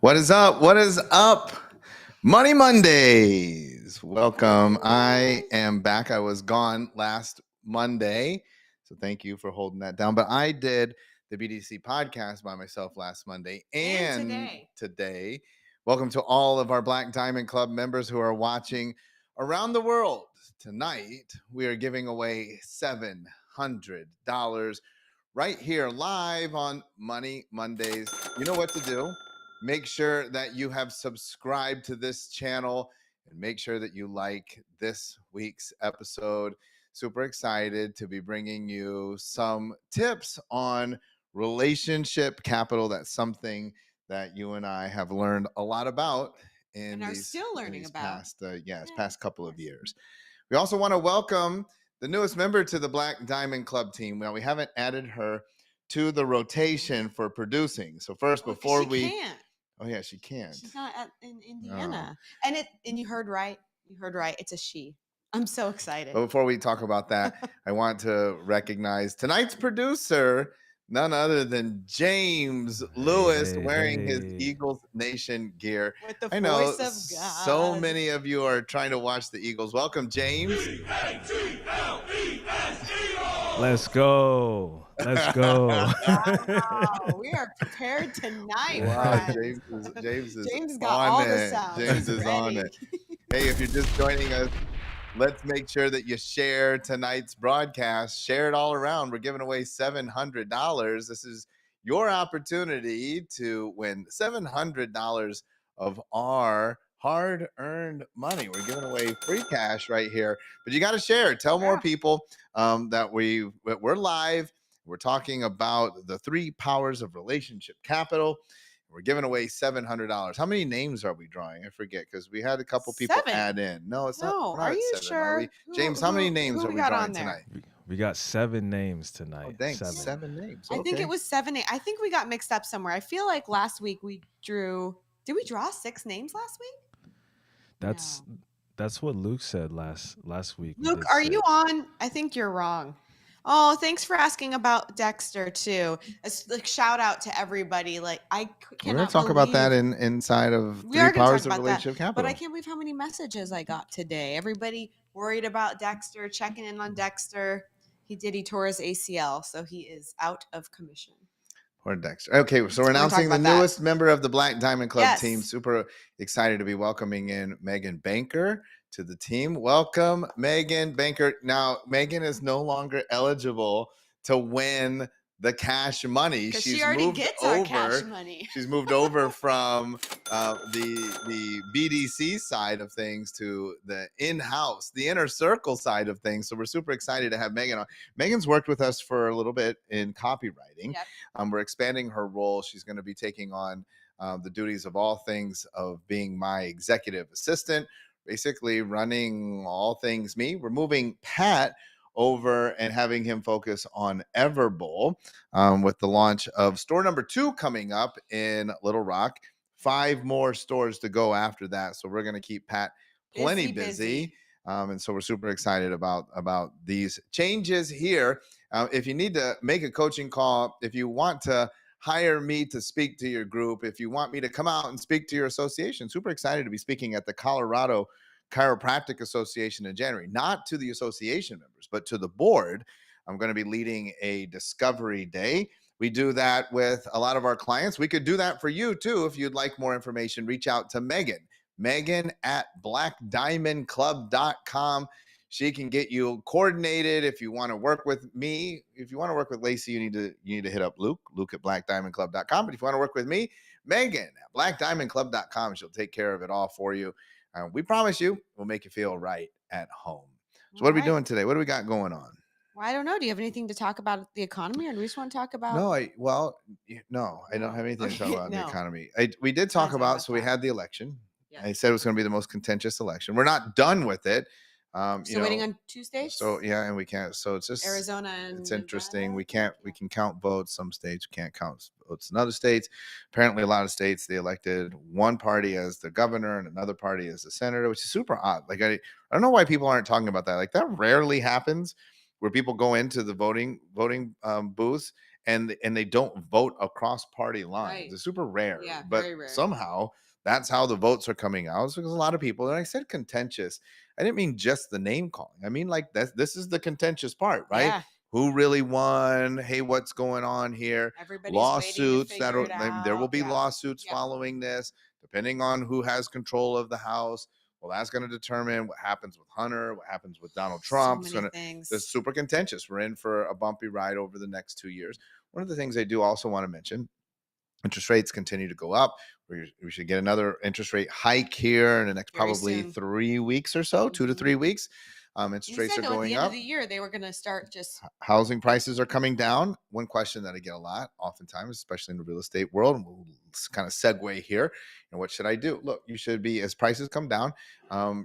What is up? What is up? Money Mondays. Welcome. I am back. I was gone last Monday. So thank you for holding that down. But I did the BDC podcast by myself last Monday and today. Welcome to all of our Black Diamond Club members who are watching around the world. Tonight, we are giving away $700 right here live on Money Mondays. You know what to do. Make sure that you have subscribed to this channel and make sure that you like this week's episode. Super excited to be bringing you some tips on relationship capital. That's something that you and I have learned a lot about in these past couple of years. We also want to welcome the newest member to the Black Diamond Club team. Well, we haven't added her to the rotation for producing. So first, before we can't. Oh yeah, she can't. She's not in Indiana. Oh. And you heard right. You heard right. It's a she. I'm so excited. But before we talk about that, I want to recognize tonight's producer, none other than James Lewis, wearing his Eagles Nation gear. With the voice of God. So many of you are trying to watch the Eagles. Welcome, James. Let's go. Let's go. Wow, we are prepared tonight. Wow, James is got on all it. the sounds. James is on it. Hey, if you're just joining us, let's make sure that you share tonight's broadcast. Share it all around. We're giving away $700. This is your opportunity to win $700 of our hard-earned money. We're giving away free cash right here, but you got to share. Tell more people that we're live. We're talking about the 3 powers of relationship capital. We're giving away $700. How many names are we drawing? I forget because we had a couple people add in. No, it's not. No, are you 7, sure? Are James, how many names are we drawing tonight? We got 7 names tonight. Oh, thanks. 7 names. I think it was 7. I think we got mixed up somewhere. I feel like last week we drew. Did we draw 6 names last week? That's what Luke said last week. Luke, are you on? I think you're wrong. Oh, thanks for asking about Dexter too. A shout out to everybody. Like we're going to talk about that inside of 3 powers of relationship capital. But I can't believe how many messages I got today. Everybody worried about Dexter, checking in on Dexter. He tore his ACL, so he is out of commission. Poor Dexter. Okay, so we're announcing the newest member of the Black Diamond Club team. Super excited to be welcoming in Megan Banker to the team. Welcome, Megan Banker. Now, Megan is no longer eligible to win the cash money. She already gets our cash money. She's moved over from the BDC side of things to the in-house, the inner circle side of things. So we're super excited to have Megan on. Megan's worked with us for a little bit in copywriting. Yep. We're expanding her role. She's going to be taking on the duties of all things of being my executive assistant, basically running all things me. We're moving Pat over and having him focus on Everbowl with the launch of store number 2 coming up in Little Rock. 5 more stores to go after that. So we're going to keep Pat plenty busy. And so we're super excited about these changes here. If you need to make a coaching call, if you want to hire me to speak to your group, if you want me to come out and speak to your association, super excited to be speaking at the Colorado Chiropractic Association in January, not to the association members, but to the board. I'm going to be leading a discovery day. We do that with a lot of our clients. We could do that for you too. If you'd like more information, reach out to Megan at blackdiamondclub.com. She can get you coordinated. If you want to work with me, if you want to work with Lacey, you need to hit up Luke at blackdiamondclub.com. But if you want to work with me, Megan at blackdiamondclub.com. She'll take care of it all for you. We promise you we'll make you feel right at home. So what are we doing today? What do we got going on? Well, I don't know. Do you have anything to talk about the economy, or do we just want to talk about? No, I don't have anything to talk about the economy. We did talk about, so we had the election. Yeah. I said it was going to be the most contentious election. We're not done with it. Still waiting on 2 states. So and we can't. So it's just Arizona and it's interesting. We can count votes. Some states can't count votes in other states. Apparently, a lot of states they elected one party as the governor and another party as the senator, which is super odd. Like I don't know why people aren't talking about that. Like that rarely happens, where people go into the voting booths and they don't vote across party lines. Right. It's super rare, Yeah, but very rare. somehow that's how the votes are coming out. It's because a lot of people, and I said contentious, I didn't mean just the name calling. I mean, like, this is the contentious part, right? Yeah. Who really won? Hey, what's going on here? Everybody's waiting to Lawsuits that figure are, it there will out. be Yeah. lawsuits Yeah. following this, depending on who has control of the House. Well, that's going to determine what happens with Hunter, what happens with Donald So Trump. It's many going to, it's things. super contentious. We're in for a bumpy ride over the next 2 years. One of the things I do also want to mention, interest rates continue to go up. We should get another interest rate hike here in the next Very probably soon. 3 weeks or so, 2 to 3 weeks. Interest He rates said are though at the going end of up. the year they were going to start just Housing prices are coming down. One question that I get a lot, oftentimes, especially in the real estate world, and we'll kind of segue here. What should I do? Look, you should be, as prices come down,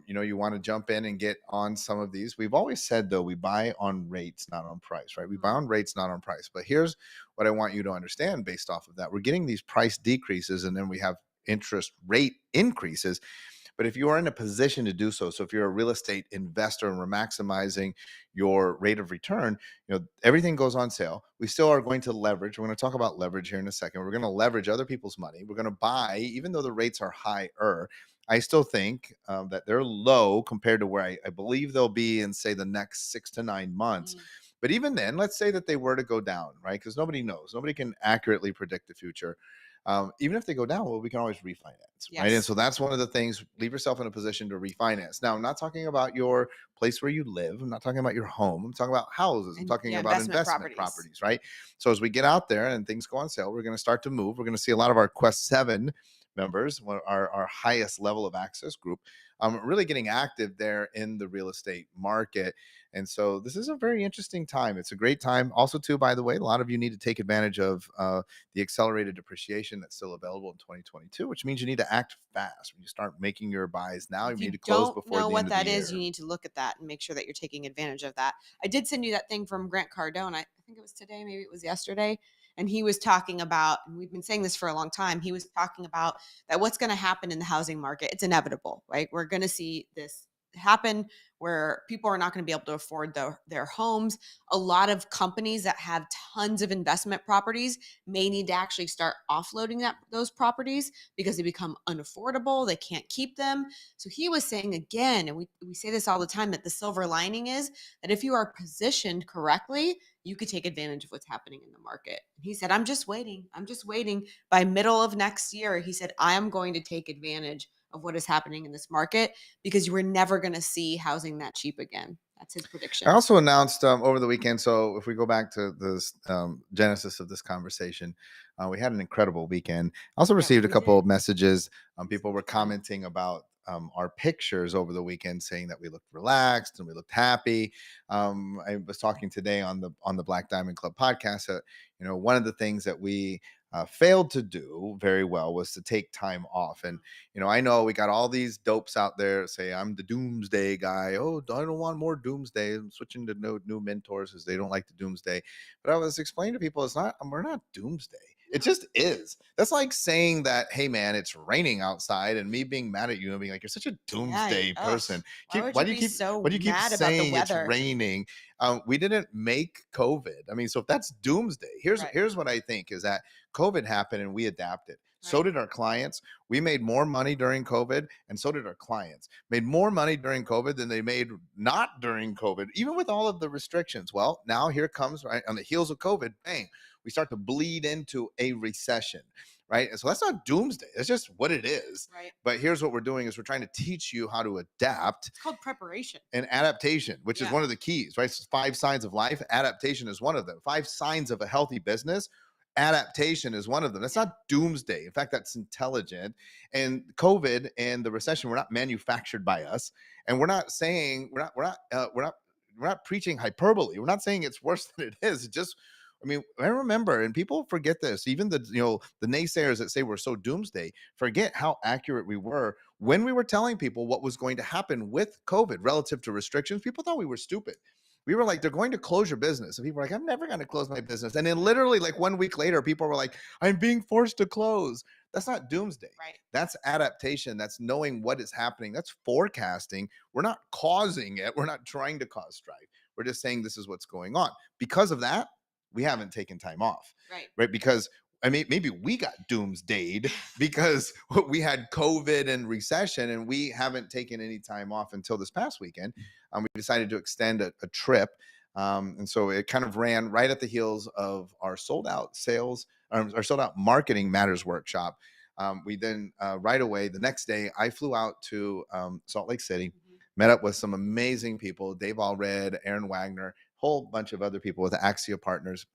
you want to jump in and get on some of these. We've always said, though, we buy on rates, not on price, right? We buy on rates, not on price. But here's what I want you to understand based off of that. We're getting these price decreases, and then we have interest rate increases. But if you are in a position to do so, so if you're a real estate investor and we're maximizing your rate of return, everything goes on sale. We still are going to leverage. We're going to talk about leverage here in a second. We're going to leverage other people's money. We're going to buy, even though the rates are higher. I still think that they're low compared to where I believe they'll be in, say, the next 6 to 9 months. But even then, let's say that they were to go down, right? Because nobody knows. Nobody can accurately predict the future. Even if they go down, well, we can always refinance, right? And so that's one of the things. Leave yourself in a position to refinance. Now, I'm not talking about your place where you live. I'm not talking about your home. I'm talking about houses. I'm talking about investment properties, right? So as we get out there and things go on sale, we're going to start to move. We're going to see a lot of our Quest 7 members, our highest level of access group, really getting active there in the real estate market. And so this is a very interesting time. It's a great time. Also, too, by the way, a lot of you need to take advantage of the accelerated depreciation that's still available in 2022, which means you need to act fast. When you start making your buys now, you need to close before the end of the year. You need to look at that and make sure that you're taking advantage of that. I did send you that thing from Grant Cardone. I think it was today, maybe it was yesterday. And he was talking about, and we've been saying this for a long time, he was talking about that what's going to happen in the housing market. It's inevitable, right? We're going to see this happen where people are not going to be able to afford their homes. A lot of companies that have tons of investment properties may need to actually start offloading those properties because they become unaffordable. They can't keep them. So he was saying again, and we say this all the time, that the silver lining is that if you are positioned correctly, you could take advantage of what's happening in the market. He said, I'm just waiting. By middle of next year, he said, I am going to take advantage of what is happening in this market because you were never going to see housing that cheap again. That's his prediction. I also announced over the weekend. So if we go back to this genesis of this conversation, we had an incredible weekend. I also received a couple of messages. People were commenting about our pictures over the weekend, saying that we looked relaxed and we looked happy. I was talking today on the Black Diamond Club podcast. One of the things that we failed to do very well was to take time off. And I know we got all these dopes out there say I'm the doomsday guy. Oh, I don't want more doomsday. I'm switching to new mentors because they don't like the doomsday. But I was explaining to people, we're not doomsday. It just is. That's like saying that, hey man, it's raining outside, and me being mad at you and being like, you're such a doomsday person. Why do you keep saying it's raining? We didn't make COVID. I mean, so if that's doomsday, here's what I think is that COVID happened and we adapted. So did our clients. We made more money during COVID, and so did our clients. Made more money during COVID than they made not during COVID, even with all of the restrictions. Well, now here comes, right on the heels of COVID, bang, we start to bleed into a recession, right? And so that's not doomsday. That's just what it is. Right. But here's what we're doing is we're trying to teach you how to adapt. It's called preparation And adaptation, which is one of the keys, right? So 5 signs of life. Adaptation is one of them. 5 signs of a healthy business. Adaptation is one of them. That's not doomsday. In fact, that's intelligent. And COVID and the recession were not manufactured by us. And we're not saying we're not preaching hyperbole. We're not saying it's worse than it is. I remember, and people forget this, even the naysayers that say we're so doomsday forget how accurate we were when we were telling people what was going to happen with COVID relative to restrictions. People thought we were stupid. We were like, they're going to close your business. And people were like, I'm never going to close my business. And then literally like 1 week later, people were like, I'm being forced to close. That's not doomsday. Right. That's adaptation. That's knowing what is happening. That's forecasting. We're not causing it. We're not trying to cause strife. We're just saying this is what's going on. Because of that, we haven't taken time off, Right. right? Because I mean, maybe we got doomsdayed because we had COVID and recession, and we haven't taken any time off until this past weekend. We decided to extend a trip. And so it kind of ran right at the heels of our sold out sales, our sold out marketing matters workshop. We then right away the next day, I flew out to Salt Lake City, met up with some amazing people, Dave Allred, Aaron Wagner, whole bunch of other people with Axia Partners,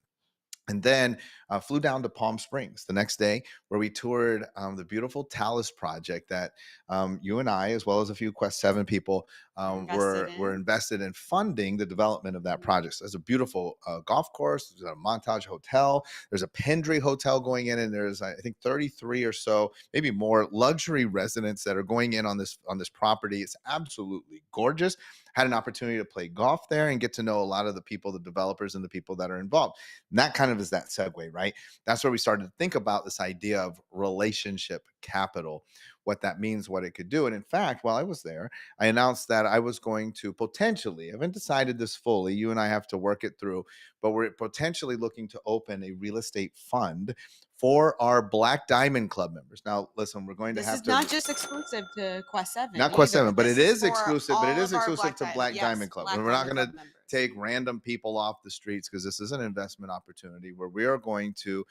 and then flew down to Palm Springs the next day, where we toured the beautiful Talus project that you and I, as well as a few Quest 7 people, were invested in funding the development of that project. So there's a beautiful golf course, there's a Montage Hotel, there's a Pendry Hotel going in, and there's, I think, 33 or so, maybe more, luxury residents that are going in on this property. It's absolutely gorgeous. Had an opportunity to play golf there and get to know a lot of the people, the developers, and the people that are involved. And that kind of is that segue, right? That's where we started to think about this idea of relationship capital, what that means, what it could do. And in fact, while I was there, I announced that I was going to potentially, I haven't decided this fully, you and I have to work it through, but we're potentially looking to open a real estate fund for our Black Diamond Club members. Now, listen, we're going to have to. This is not just exclusive to Quest 7. Not Quest either. 7, but This it is for exclusive. But it all is of our exclusive to Black yes, Diamond Club. Black And we're not Diamond going to Club members. take random people off the streets, because this is an investment opportunity where we are going to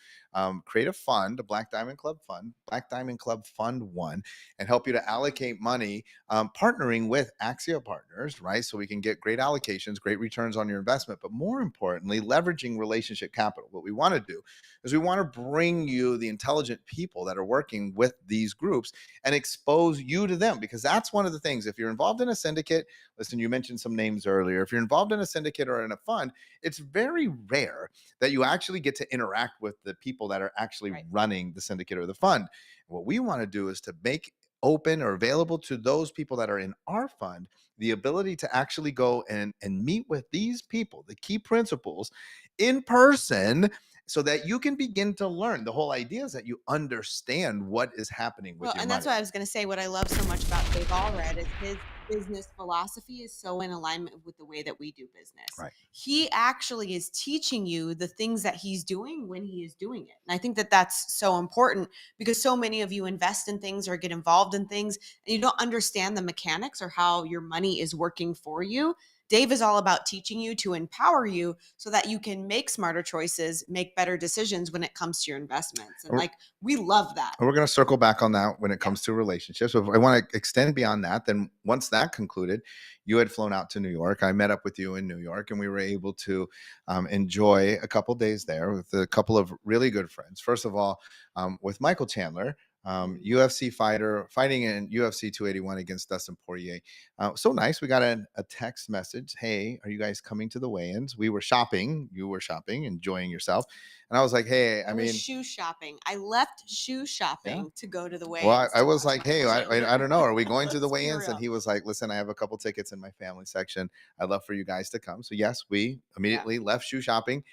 create a fund, a Black Diamond Club fund, Black Diamond Club Fund 1, and help you to allocate money, partnering with Axia Partners, right? So we can get great allocations, great returns on your investment, but more importantly, leveraging relationship capital. What we want to do is we want to bring you the intelligent people that are working with these groups and expose you to them, because that's one of the things. If you're involved in a syndicate, listen, you mentioned some names earlier. If you're involved in a syndicate or in a fund, it's very rare that you actually get to interact with the people that are actually running the syndicate or the fund. What we want to do is to make open or available to those people that are in our fund the ability to actually go and meet with these people, the key principals, in person, so that you can begin to learn. The whole idea is that you understand what is happening with your and money. that's what I was going to say. What I love so much about Dave Allred is his business philosophy is so in alignment with the way that we do business. Right. He actually is teaching you the things that he's doing when he is doing it. And I think that that's so important, because so many of you invest in things or get involved in things and you don't understand the mechanics or how your money is working for you. Dave is all about teaching you to empower you so that you can make smarter choices, make better decisions when it comes to your investments. And we love that. And we're going to circle back on that when it comes to relationships. So if I want to extend beyond that, then once that concluded, you had flown out to New York. I met up with you in New York, and we were able to enjoy a couple days there with a couple of really good friends. First of all, with Michael Chandler, UFC fighter, fighting in UFC 281 against Dustin Poirier. So nice. We got a text message. Hey, are you guys coming to the weigh-ins? We were shopping. You were shopping, enjoying yourself. And I was like, hey, I mean, shoe shopping. I left shoe shopping to go to the weigh-ins. Well, I was like, hey, I don't know. Are we going to the weigh-ins? And he was like, listen, I have a couple tickets in my family section. I'd love for you guys to come. So yes, we immediately left shoe shopping,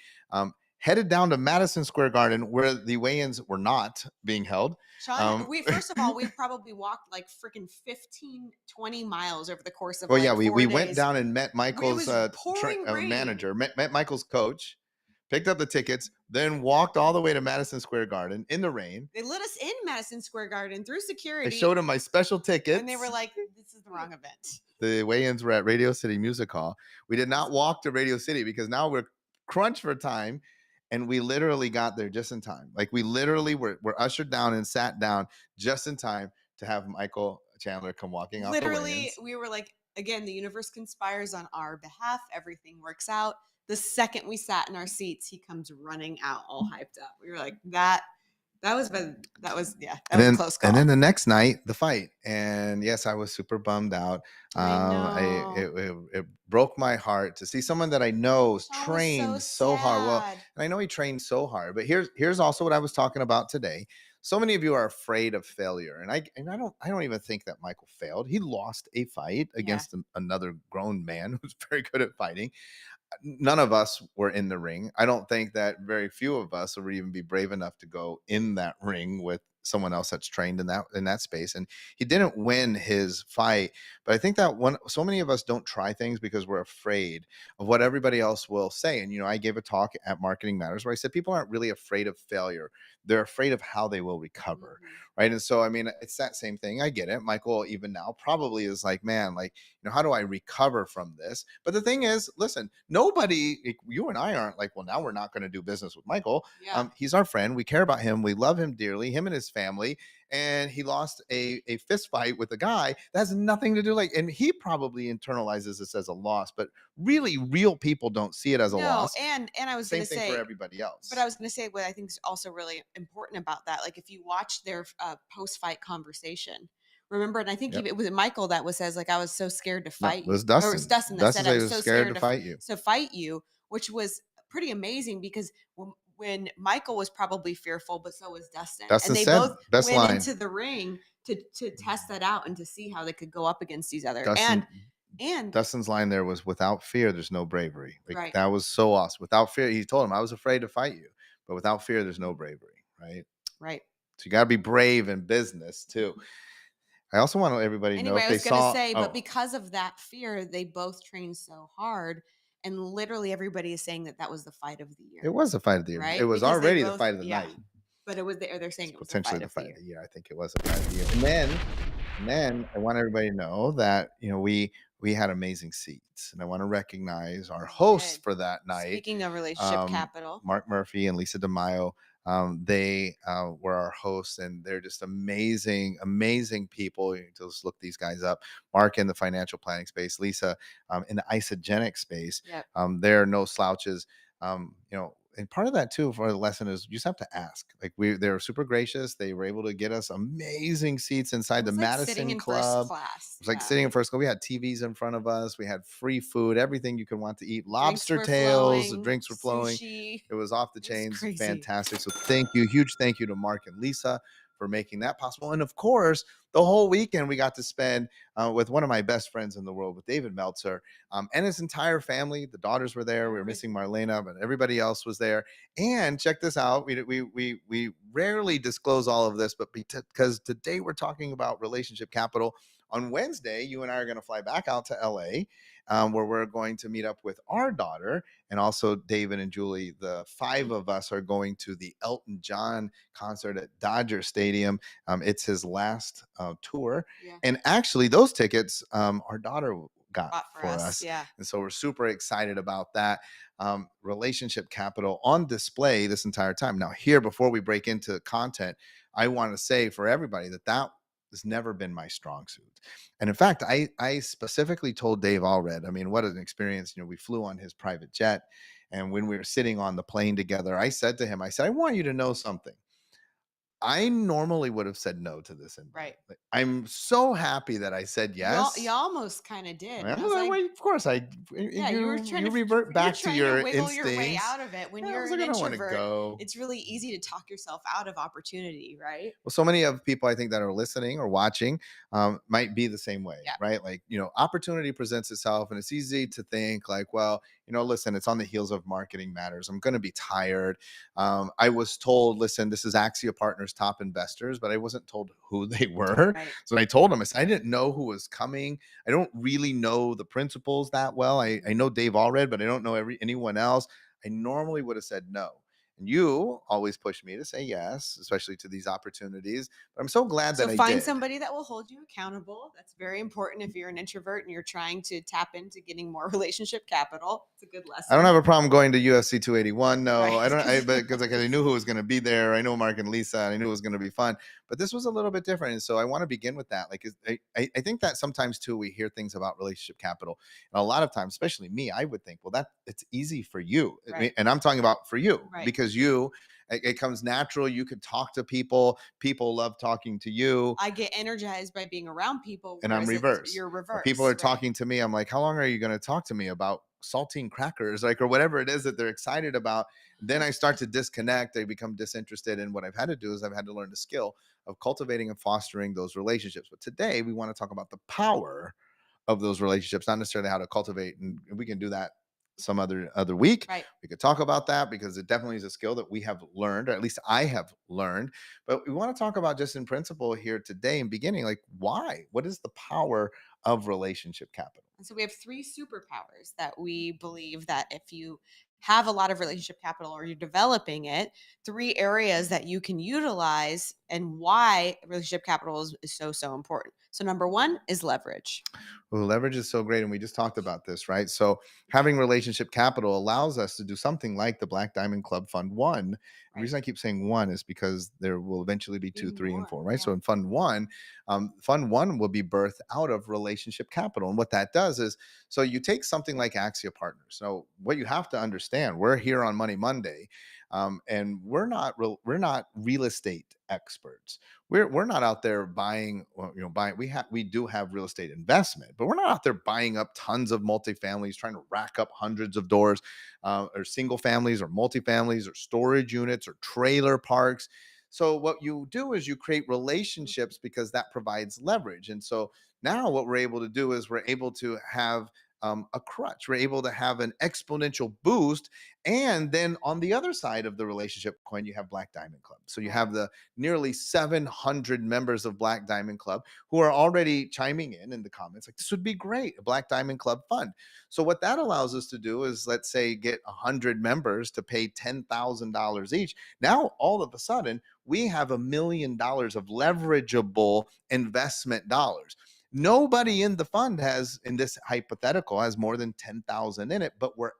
headed down to Madison Square Garden, where the weigh-ins were not being held. Shawn, first of all, we probably walked like freaking 15, 20 miles over the course of we went down and met Michael's manager, met Michael's coach, picked up the tickets, then walked all the way to Madison Square Garden in the rain. They let us in Madison Square Garden through security. I showed them my special tickets. And they were like, this is the wrong event. The weigh-ins were at Radio City Music Hall. We did not walk to Radio City because now we're crunched for time. And we literally got there just in time. Like we literally were ushered down and sat down just in time to have Michael Chandler come walking out. Literally, we were like, again, the universe conspires on our behalf. Everything works out. The second we sat in our seats, he comes running out all hyped up. We were like, that was a close call. And then the next night, the fight. And yes, I was super bummed out. It broke my heart to see someone that I know trained so hard. Well, and I know he trained so hard. But here's also what I was talking about today. So many of you are afraid of failure, and I don't even think that Michael failed. He lost a fight against another grown man who's very good at fighting. None of us were in the ring. I don't think that very few of us will even be brave enough to go in that ring with someone else that's trained in that space, and he didn't win his fight. But I think that so many of us don't try things because we're afraid of what everybody else will say. And I gave a talk at Marketing Matters where I said people aren't really afraid of failure, they're afraid of how they will recover. Mhm. Right. And so, I mean, it's that same thing. I get it. Michael, even now, probably is like, man, like, how do I recover from this? But the thing is, listen, nobody, you and I aren't like, well, now we're not going to do business with Michael. Yeah. He's our friend. We care about him. We love him dearly, him and his family. And he lost a fist fight with a guy that has nothing to do, like, and he probably internalizes this as a loss, but really real people don't see it as a No, loss. and I was Same gonna thing for say, everybody else. but I was gonna say what I think is also really important about that. Like if you watch their post-fight conversation, remember, and I think Yep. even it was Michael that was says like I was so scared to No, fight it was you, or it was Dustin. Dustin that Dustin said said I he was was so scared scared to to fight you. fight you, which was pretty amazing because when Michael was probably fearful, but so was Dustin, and Dustin they said, both best went line. into the ring to test that out and to see how they could go up against each other, Dustin and Dustin's line there was, without fear, there's no bravery. Like, right, that was so awesome. Without fear, he told him, I was afraid to fight you, but without fear, there's no bravery. Right. right. So you got to be brave in business too. I also want to let everybody know Anyway, if I they was gonna saw, say, but oh, because of that fear, they both trained so hard, and literally everybody is saying that that was the fight of the it year, was the fight of the year. It right? was Because they already the both, fight of the yeah. night. But it was they're saying It's it was the potentially fight the of the fight of year. the year. I think it was the fight of the year. And then I want everybody to know that we had amazing seats, and I want to recognize our We hosts did. for that night, Speaking of relationship um, capital, Mark Murphy and Lisa DeMaio. They were our hosts, and they're just amazing, amazing people. You just look these guys up. Mark in the financial planning space, Lisa in the isogenic space. yep. They're no slouches. And part of that too for the lesson is you just have to ask. Like, they were super gracious. They were able to get us amazing seats It inside the was like sitting Madison in first Club. class. It was like Yeah. sitting in first class. We had TVs in front of us. We had free food, everything you could want to eat. Drinks Lobster were tails, the flowing, drinks were flowing. sushi. It was off the It was chains, crazy. fantastic. So thank you, huge thank you to Mark and Lisa for making that possible. And of course, the whole weekend we got to spend with one of my best friends in the world, with David Meltzer, and his entire family. The daughters were there. We were missing Marlena, but everybody else was there. And check this out: we rarely disclose all of this, but because today we're talking about relationship capital. On Wednesday, you and I are going to fly back out to LA, where we're going to meet up with our daughter, and also David and Julie. The five of us are going to the Elton John concert at Dodger Stadium. It's his last tour, Yeah. and actually, those tickets our daughter got Bought for for us. us, Yeah. and so we're super excited about that. Relationship capital on display this entire time. Now, here, before we break into content, I want to say for everybody that has never been my strong suit. And in fact, I specifically told Dave Allred, I mean, what an experience. We flew on his private jet. And when we were sitting on the plane together, I said to him, I said, I want you to know something. I normally would have said no to this invite. Right. Like, I'm so happy that I said yes. You almost kind of did. And I was Well, like, of course, yeah, you were you revert you're back to trying to your wiggle your way instincts. out of it. When Yeah, I you're was an like, I don't want to introvert, go. it's really easy to talk yourself out of opportunity, right? Well, so many of people I think that are listening or watching might be the same way, Yeah. right? Like, opportunity presents itself, and it's easy to think like, well, listen, it's on the heels of Marketing Matters. I'm going to be tired. I was told, listen, this is Axia Partners top investors, but I wasn't told who they were. Right. So I told them, I said, I didn't know who was coming. I don't really know the principals that well. I know Dave Allred, but I don't know anyone else. I normally would have said no. And you always push me to say yes, especially to these opportunities. But I'm so glad So that I find did. somebody that will hold you accountable. That's very important if you're an introvert and you're trying to tap into getting more relationship capital. It's a good lesson. I don't have a problem going to UFC 281. No, Right. I don't. Because I knew who was going to be there. I know Mark and Lisa, and I knew it was going to be fun. But this was a little bit different, and so I want to begin with that. Like, I think that sometimes too we hear things about relationship capital, and a lot of times, especially me, I would think, well, that it's easy for you, Right. and I'm talking about for you, Right. because it comes natural. You could talk to people. People love talking to you. I get energized by being around people, And I'm reversed. You're When reversed. people are right? talking to me, I'm like, how long are you going to talk to me about saltine crackers, like, or whatever it is that they're excited about? Then I start to disconnect. I become disinterested. And what I've had to do is I've had to learn the skill of cultivating and fostering those relationships. But today we want to talk about the power of those relationships, not necessarily how to cultivate. And we can do that some other week. Right. We could talk about that because it definitely is a skill that we have learned, or at least I have learned. But we want to talk about just in principle here today in beginning, like why? What is the power of relationship capital? And so we have three superpowers that we believe that if you have a lot of relationship capital or you're developing it, three areas that you can utilize and why relationship capital is so important. So number one is leverage. Well, leverage is so great. And we just talked about this, right? So having relationship capital allows us to do something like the Black Diamond Club Fund One. The Right. reason I keep saying one is because there will eventually be two, Even three, and more. four, right? Yeah. So in Fund One will be birthed out of relationship capital. And what that does is, so you take something like Axia Partners. So what you have to understand, we're here on Money Monday, and we're not real estate experts. We're not out there buying, well, buying. We do have real estate investment, but we're not out there buying up tons of multifamilies, trying to rack up hundreds of doors, or single families, or multifamilies, or storage units, or trailer parks. So what you do is you create relationships because that provides leverage. And so now what we're able to do is we're able to have a crutch. We're able to have an exponential boost. And then on the other side of the relationship coin, you have Black Diamond Club. So you have the nearly 700 members of Black Diamond Club who are already chiming in the comments like, this would be great, a Black Diamond Club fund. So what that allows us to do is, let's say, get 100 members to pay $10,000 each. Now all of a sudden we have $1 million of leverageable investment dollars. Nobody in the fund has, in this hypothetical, has more than 10,000 in it, but we're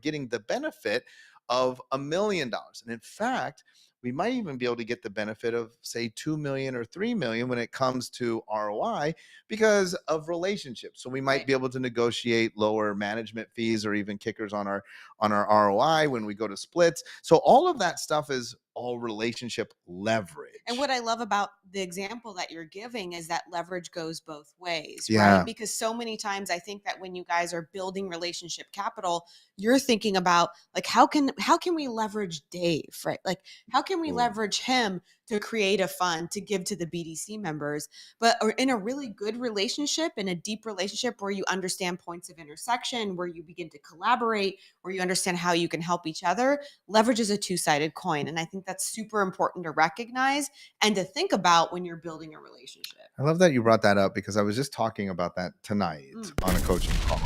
getting the benefit of $1 million. And in fact, we might even be able to get the benefit of, say, 2 million or 3 million when it comes to ROI because of relationships. So we might be able to negotiate lower management fees or even kickers on our ROI when we go to splits. So all of that stuff is all relationship leverage. And what I love about the example that you're giving is that leverage goes both ways, Yeah. right? Because so many times I think that when you guys are building relationship capital, you're thinking about like how can we leverage Dave, right? Like how can we leverage him to create a fund to give to the BDC members? But or in a really good relationship, in a deep relationship where you understand points of intersection, where you begin to collaborate, where you understand how you can help each other, leverage is a two-sided coin. And I think that's super important to recognize and to think about when you're building a relationship. I love that you brought that up because I was just talking about that tonight on a coaching call.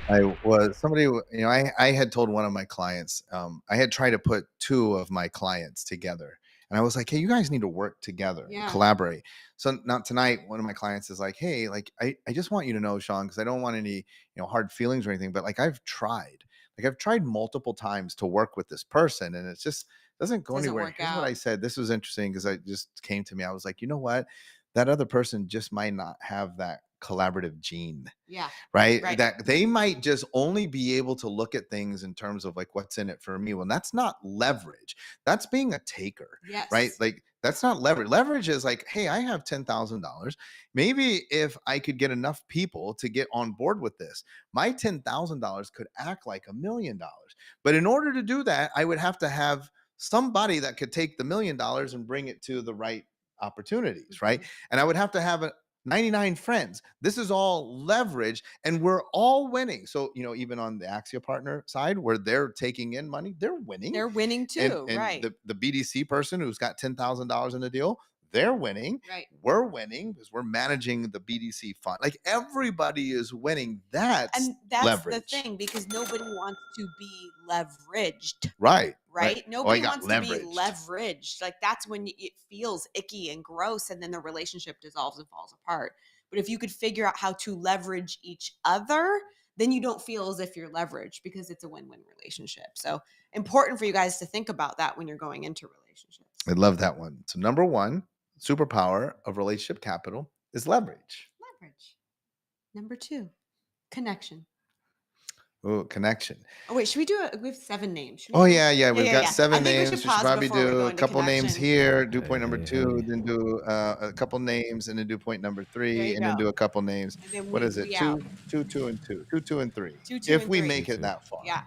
I had told one of my clients, I had tried to put two of my clients together. And I was like, hey, you guys need to work together, collaborate. So now tonight, one of my clients is like, hey, like, I just want you to know, Shawn, because I don't want any, hard feelings or anything, but like I've tried multiple times to work with this person and it's just doesn't go anywhere. Here's what I said. This was interesting because it just came to me. I was like, you know what? That other person just might not have that collaborative gene. Yeah. Right? That they might just only be able to look at things in terms of like what's in it for me. Well, that's not leverage. That's being a taker. Yes. Right? Like that's not leverage. Leverage is like, hey, I have $10,000. Maybe if I could get enough people to get on board with this, my $10,000 could act like $1 million. But in order to do that, I would have to have somebody that could take the $1 million and bring it to the right opportunities, right? And I would have to have 99 friends. This is all leverage and we're all winning. So, even on the Axia partner side where they're taking in money, they're winning. They're winning too, and right? The BDC person who's got $10,000 in the deal, they're winning. Right. We're winning because we're managing the BDC fund. Like everybody is winning. That's leverage. The thing, because nobody wants to be leveraged. Right. Nobody wants to be leveraged. Like that's when it feels icky and gross and then the relationship dissolves and falls apart. But if you could figure out how to leverage each other, then you don't feel as if you're leveraged because it's a win-win relationship. So important for you guys to think about that when you're going into relationships. I love that one. So number one, superpower of relationship capital is leverage. Number two, connection. Oh, connection. Oh, wait, should we do it? We have 7 names. Yeah. We've got 7 I think names. we should We should probably do a couple names here, do point number 2, then do a couple names, and then do point number 3, and then do a couple names. What is it? 2, 2, and 2. 2, 2, and 3. If we make it that far. Yeah.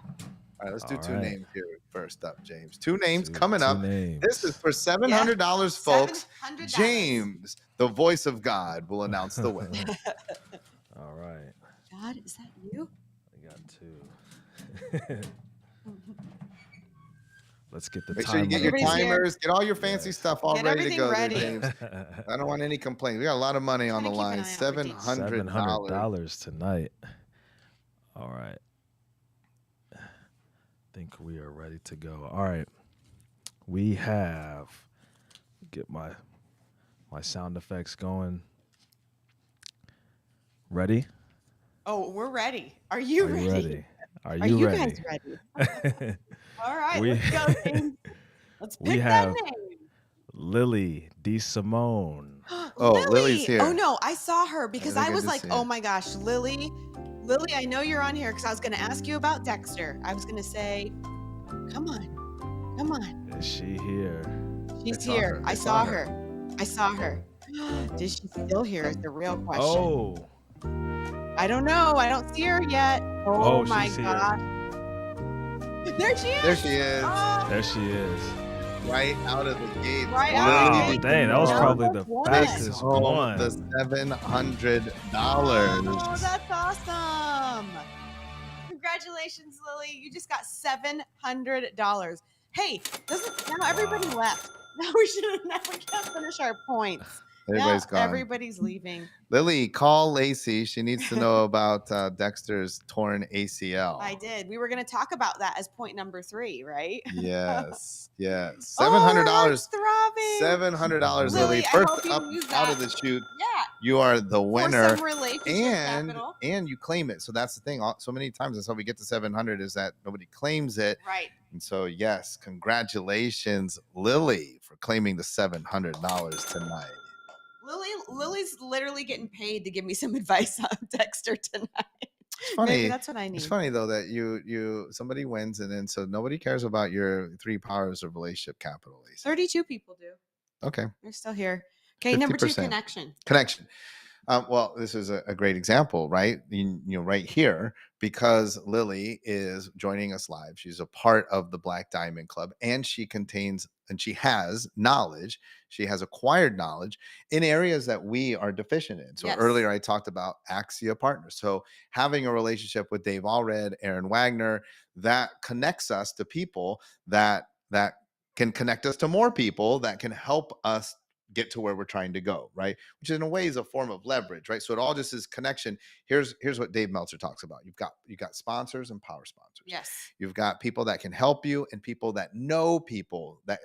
All right, let's do 2 names here first up, James. 2 names coming up. This is for $700, folks. $700. James, the voice of God, will announce the winner. All right. God, is that you? got two. Let's get the Make sure you get timer. your Everybody's here. timers, get all your fancy Yes. stuff all Get ready to everything go there, ready. James. I don't want any complaints. We got a lot of money on Gonna the keep an line. eye out for Dean. $700. $700 tonight. All right. Think we are ready to go. All right. We have get my sound effects going. Ready? Oh, we're ready. Are you Are you ready? ready? Are Are you you ready? guys ready? All right, we let's go, James. Let's we pick that have name. Lily DeSimone. Oh, Lily's Lily. Oh here. no, I saw her because Really I good was to like, see oh you. my gosh, Lily. Lily, I know you're on here because I was going to ask you about Dexter. I was going to say, come on. Is she here? She's saw here. her. I saw her. Did she still here is the real question. Oh. I don't know. I don't see her yet. Oh, Oh my she's here. gosh. There she is. There she is. Oh, There she is. Right out of the gate. Right out of the Wow, gate. dang, that was DeSimone probably the Almost won. takes fastest home one. the $700. Oh, that's awesome. Congratulations, Lily. You just got $700. Hey, now everybody left. Now we can't finish our points. Everybody's Now gone. everybody's leaving. Lily, call Lacey. She needs to know about Dexter's torn ACL. I did. We were going to talk about that as point number 3, right? Yes, yes. Oh, $700. her heart's throbbing. $700, Lily, Lily. I First hope you up use out that. of the chute. Yeah. You are the For winner. some relationship And capital. you claim it. So that's the thing. So many times that's how we get to 700 is that nobody claims it. Right. And so yes, congratulations, Lily, for claiming the $700 tonight. Lily's literally getting paid to give me some advice on Dexter tonight. It's funny. Maybe that's what I need. It's funny though that somebody wins and then so nobody cares about your 3 powers of relationship capital. Lisa. 32 people do. Okay. They're still here. Okay, number 2, 50%. connection. Well, this is a great example, right? Right here, because Lily is joining us live. She's a part of the Black Diamond Club, and she has knowledge. She has acquired knowledge in areas that we are deficient in. So Yes. earlier I talked about Axia Partners. So having a relationship with Dave Allred, Aaron Wagner, that connects us to people that can connect us to more people that can help us get to where we're trying to go, right? Which in a way is a form of leverage, right? So it all just is connection. Here's what Dave Meltzer talks about. You've got sponsors and power sponsors. Yes. You've got people that can help you and people that know people that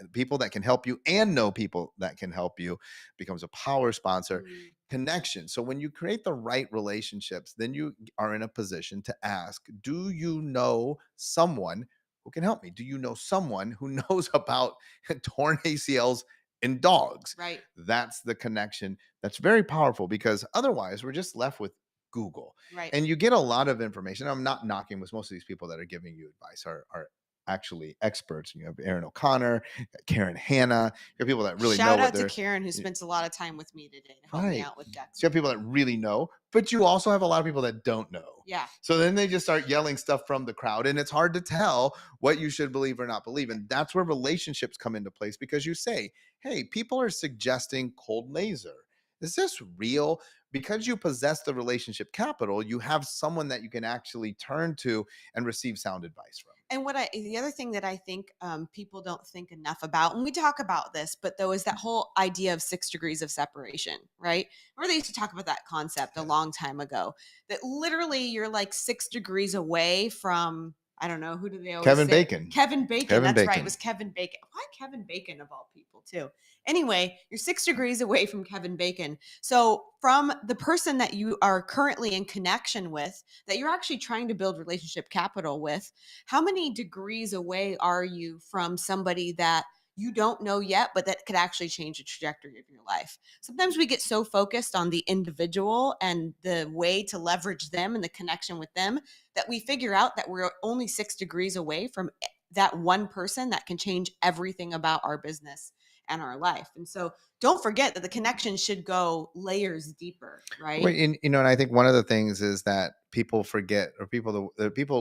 can help you and know people that can help you becomes a power sponsor. Connection. So when you create the right relationships, then you are in a position to ask, do you know someone who can help me? Do you know someone who knows about torn ACLs in dogs? Right. That's the connection. That's very powerful because otherwise we're just left with Google. Right. And you get a lot of information. I'm not knocking with most of these people that are giving you advice are actually experts. You have Aaron O'Connor, Karen Hanna. You have people that really Shout know out to Karen, who spends a lot of time with me today to help me Right. out with Dexter. So you have people that really know, but you also have a lot of people that don't know. Yeah. So then they just start yelling stuff from the crowd, and it's hard to tell what you should believe or not believe. And that's where relationships come into place because you say, hey, people are suggesting cold laser. Is this real? Because you possess the relationship capital, you have someone that you can actually turn to and receive sound advice from. And the other thing that I think people don't think enough about, and we talk about this, but though, is that whole idea of 6 degrees of separation, right? Remember they used to talk about that concept a long time ago, that literally you're like 6 degrees away from, I don't know, who do they always Kevin say? Bacon. Kevin Bacon. Kevin That's right. Bacon. It was Kevin Bacon. Why Kevin Bacon of all people too? Anyway, you're 6 degrees away from Kevin Bacon. So from the person that you are currently in connection with, that you're actually trying to build relationship capital with, how many degrees away are you from somebody that you don't know yet, but that could actually change the trajectory of your life? Sometimes we get so focused on the individual and the way to leverage them and the connection with them that we figure out that we're only 6 degrees away from that one person that can change everything about our business and our life. And so don't forget that the connection should go layers deeper, right? Well, and I think one of the things is that people forget, or people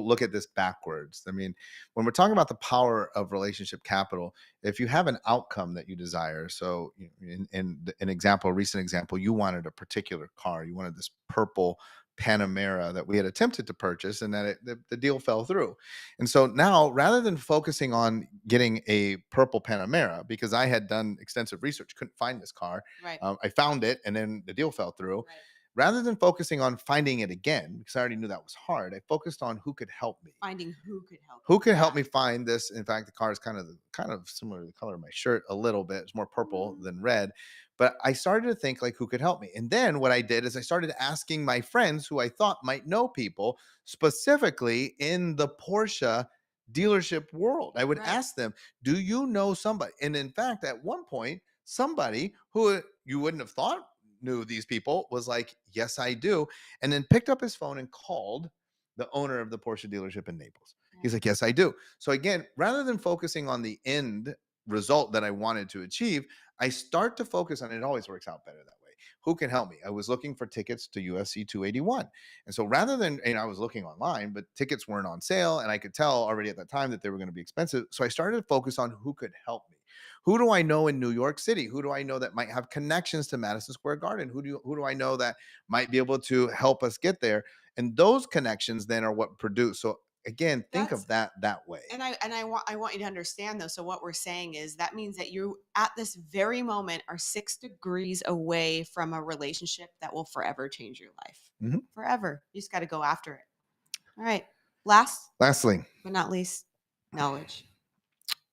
look at this backwards. I mean, when we're talking about the power of relationship capital, if you have an outcome that you desire, so in a recent example, you wanted a particular car, you wanted this purple Panamera that we had attempted to purchase, and that the deal fell through. And so now, rather than focusing on getting a purple Panamera, because I had done extensive research, couldn't find this car, Right. I found it, and then the deal fell through. Right. Rather than focusing on finding it again, because I already knew that was hard, I focused on who could help me. Finding who could help. Who can help me find this? In fact, the car is kind of similar to the color of my shirt a little bit. It's more purple than red. But I started to think like who could help me. And then what I did is I started asking my friends who I thought might know people specifically in the Porsche dealership world. I would Right. ask them, "Do you know somebody?" And in fact, at one point, somebody who you wouldn't have thought knew these people was like, "Yes, I do." And then picked up his phone and called the owner of the Porsche dealership in Naples. He's like, "Yes, I do." So again, rather than focusing on the end result that I wanted to achieve, I start to focus on it. Always works out better that way. Who can help me? I was looking for tickets to UFC 281. And so rather than, I was looking online, but tickets weren't on sale. And I could tell already at that time that they were going to be expensive. So I started to focus on who could help me. Who do I know in New York City? Who do I know that might have connections to Madison Square Garden? Who do I know that might be able to help us get there? And those connections then are what produce. So again, think That's of that way. And I want you to understand though. So what we're saying is that means that you at this very moment are 6 degrees away from a relationship that will forever change your life. Mhm. Forever. You just got to go after it. All right. Last Lastly, but not least, knowledge.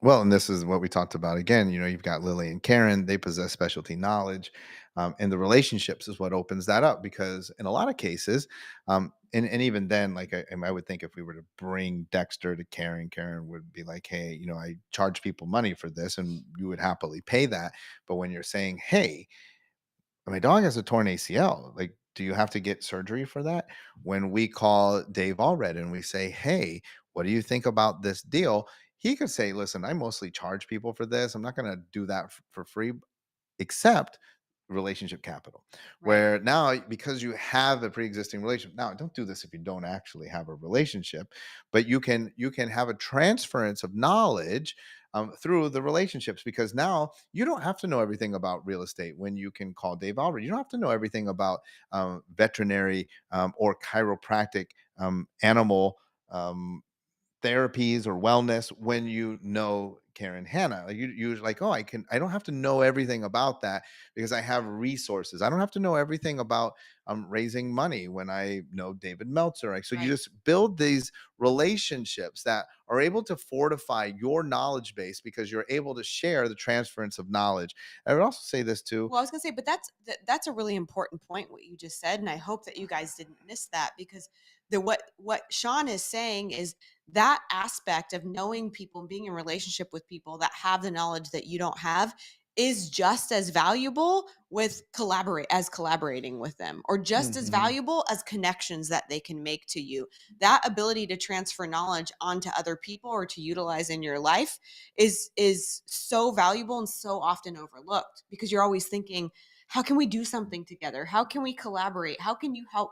well, and this is what we talked about again. You've got Lily and Karen, they possess specialty knowledge. And the relationships is what opens that up because in a lot of cases, and even then, like I would think if we were to bring Dexter to Karen, Karen would be like, "Hey, I charge people money for this and you would happily pay that." But when you're saying, "Hey, my dog has a torn ACL. Like, do you have to get surgery for that?" When we call Dave Allred and we say, "Hey, what do you think about this deal?" He could say, "Listen, I mostly charge people for this. I'm not going to do that for free, except relationship capital." Right. Where now, because you have a pre-existing relationship, now don't do this if you don't actually have a relationship, but you can have a transference of knowledge through the relationships, because now you don't have to know everything about real estate when you can call Dave Albert. You don't have to know everything about veterinary or chiropractic animal um, therapies or wellness when you know Karen Hanna. Like you're like, "Oh, I don't have to know everything about that because I have resources. I don't have to know everything about raising money when I know David Meltzer." Like, so you Right. just build these relationships that are able to fortify your knowledge base because you're able to share the transference of knowledge. I would also say this too. Well, I was gonna say, but that's a really important point what you just said, and I hope that you guys didn't miss that because what Shawn is saying is that aspect of knowing people and being in relationship with people that have the knowledge that you don't have is just as valuable with collaborating with them, or just as Mhm. valuable as connections that they can make to you. That ability to transfer knowledge onto other people or to utilize in your life is so valuable and so often overlooked because you're always thinking, how can we do something together? How can we collaborate? How can you help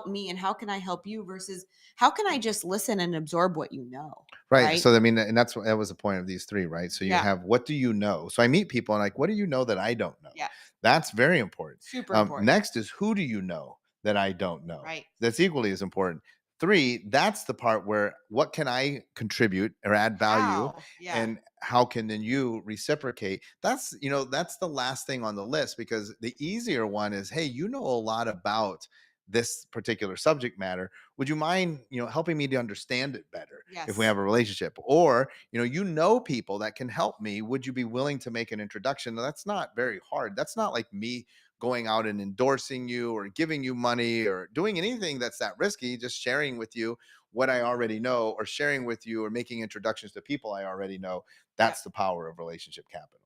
me and how can I help you versus how can I just listen and absorb what you know, Right. right? So I mean, and that was the point of these three, right? So you Yeah. have what do you know? So I meet people and like, what do you know that I don't know? Yeah. That's very important. Super important. Next is who do you know that I don't know? Right. That's equally as important. Three, that's the part where what can I contribute or add value, How? Yeah. and how can then you reciprocate? That's the last thing on the list, because the easier one is, hey, you know a lot about this particular subject matter. Would you mind, helping me to understand it better if we Yes. have a relationship? Or, you know people that can help me. Would you be willing to make an introduction? Now, that's not very hard. That's not like me going out and endorsing you or giving you money or doing anything that's that risky, just sharing with you what I already know, or sharing with you or making introductions to people I already know. Yeah. That's the power of relationship capital.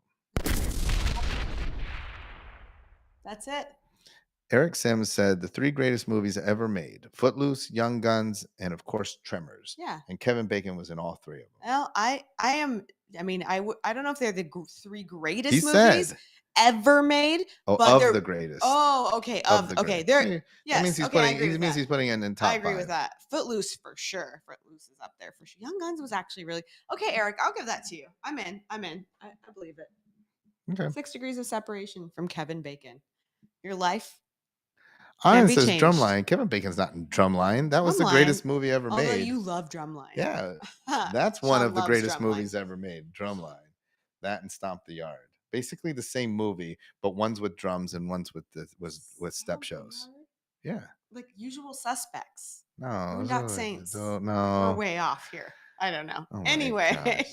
That's it. Eric Sims said the three greatest movies ever made: Footloose, Young Guns, and of course, Tremors. Yeah. And Kevin Bacon was in all three of them. Well, I mean, I don't know if they're the three greatest He movies said, ever made, "Oh, but of they're the greatest, okay, of the okay. great." They're That means yes, he's okay, I putting. agree He with means that. he's putting in I top agree with five. that. Footloose for sure. Footloose is up there for sure. Young Guns was actually really okay, Eric. I'll give that to you. I'm in. I believe it. Okay. 6 degrees of separation from Kevin Bacon. Your life. Ian be says changed. Drumline. Kevin Bacon's not in Drumline. That was the Drumline, greatest movie ever Although made. you love Drumline. Yeah, that's one Shawn of the loves greatest Drumline. movies ever made. Drumline. That and Stomp the Yard. Basically the same movie, but one's with drums and one's with with step shows. Yeah. Like Usual Suspects. No. Boondock We're We're way off here. I don't know. Oh my Anyway.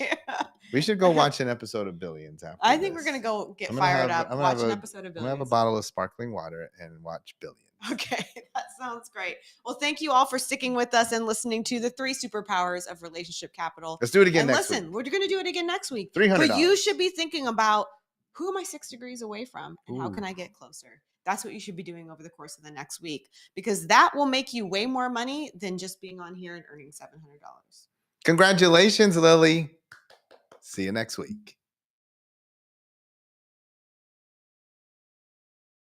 We should go watch an episode of Billions after I think we're this. gonna go get I'm gonna fired have- up, I'm gonna watch have an a- episode of I'm gonna have a Billions. bottle of sparkling water and watch Billions. Okay, that sounds great. Well, thank you all for sticking with us and listening to the 3 superpowers of relationship capital. Let's do it again And next listen, week. we're going to do it again next week. $300. But you should be thinking about, who am I 6 degrees away from and how can Ooh. I get closer? That's what you should be doing over the course of the next week, because that will make you way more money than just being on here and earning $700. Congratulations, Lily. See you next week.